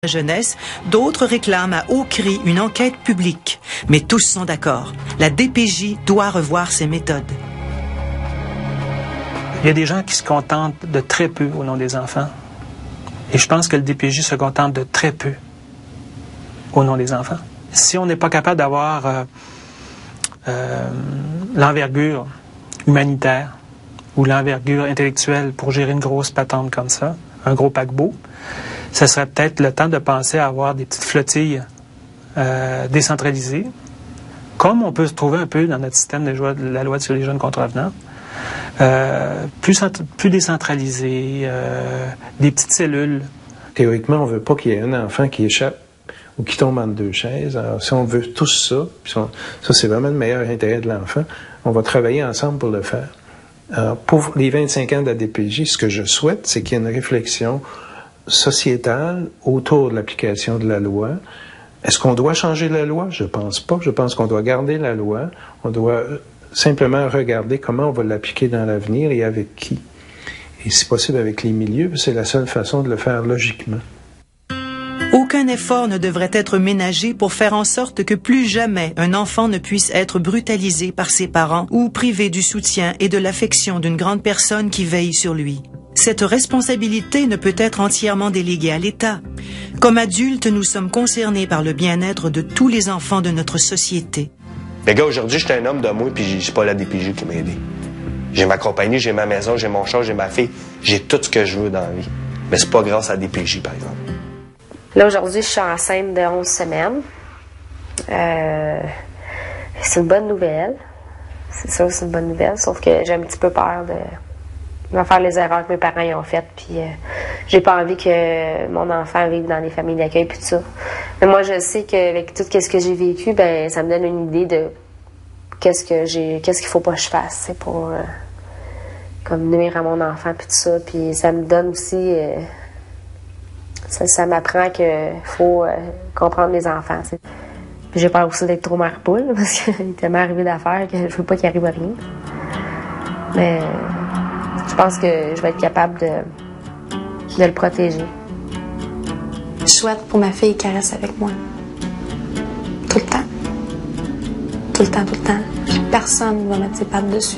jeunesse, d'autres réclament à haut cri une enquête publique. Mais tous sont d'accord. La DPJ doit revoir ses méthodes. Il y a des gens qui se contentent de très peu au nom des enfants. Et je pense que le DPJ se contente de très peu au nom des enfants. Si on n'est pas capable d'avoir l'envergure humanitaire ou l'envergure intellectuelle pour gérer une grosse patente comme ça, un gros paquebot, ça serait peut-être le temps de penser à avoir des petites flottilles décentralisées, comme on peut se trouver un peu dans notre système de la loi sur les jeunes contrevenants, plus décentralisées, des petites cellules. Théoriquement, on ne veut pas qu'il y ait un enfant qui échappe ou qui tombe entre deux chaises. Alors, si on veut tous ça, ça c'est vraiment le meilleur intérêt de l'enfant, on va travailler ensemble pour le faire. Alors, pour les 25 ans de la DPJ, ce que je souhaite, c'est qu'il y ait une réflexion sociétale autour de l'application de la loi. Est-ce qu'on doit changer la loi? Je pense pas. Je pense qu'on doit garder la loi. On doit simplement regarder comment on va l'appliquer dans l'avenir et avec qui. Et si possible avec les milieux, c'est la seule façon de le faire logiquement. Aucun effort ne devrait être ménagé pour faire en sorte que plus jamais un enfant ne puisse être brutalisé par ses parents ou privé du soutien et de l'affection d'une grande personne qui veille sur lui. Cette responsabilité ne peut être entièrement déléguée à l'État. Comme adultes, nous sommes concernés par le bien-être de tous les enfants de notre société. Les gars, aujourd'hui, j'étais un homme de moi, puis c'est pas la DPJ qui m'a aidé. J'ai ma compagnie, j'ai ma maison, j'ai mon char, j'ai ma fille. J'ai tout ce que je veux dans la vie. Mais c'est pas grâce à la DPJ, par exemple. Là, aujourd'hui, je suis enceinte de 11 semaines. C'est une bonne nouvelle. C'est sûr que c'est une bonne nouvelle, sauf que j'ai un petit peu peur de faire les erreurs que mes parents ont faites, puis j'ai pas envie que mon enfant vive dans les familles d'accueil puis tout ça. Mais moi, je sais qu'avec tout ce que j'ai vécu, ben ça me donne une idée de qu'est-ce qu'il faut pas que je fasse, c'est pour comme nuire à mon enfant puis tout ça. Puis ça me donne aussi ça m'apprend qu'il faut comprendre mes enfants. T'sais. Puis j'ai peur aussi d'être trop mère poule parce qu'il est tellement arrivé d'affaires que je veux pas qu'il arrive à rien. Mais je pense que je vais être capable de le protéger. Je souhaite pour ma fille qu'elle reste avec moi. Tout le temps. Tout le temps, tout le temps. Puis personne ne va mettre ses pattes dessus.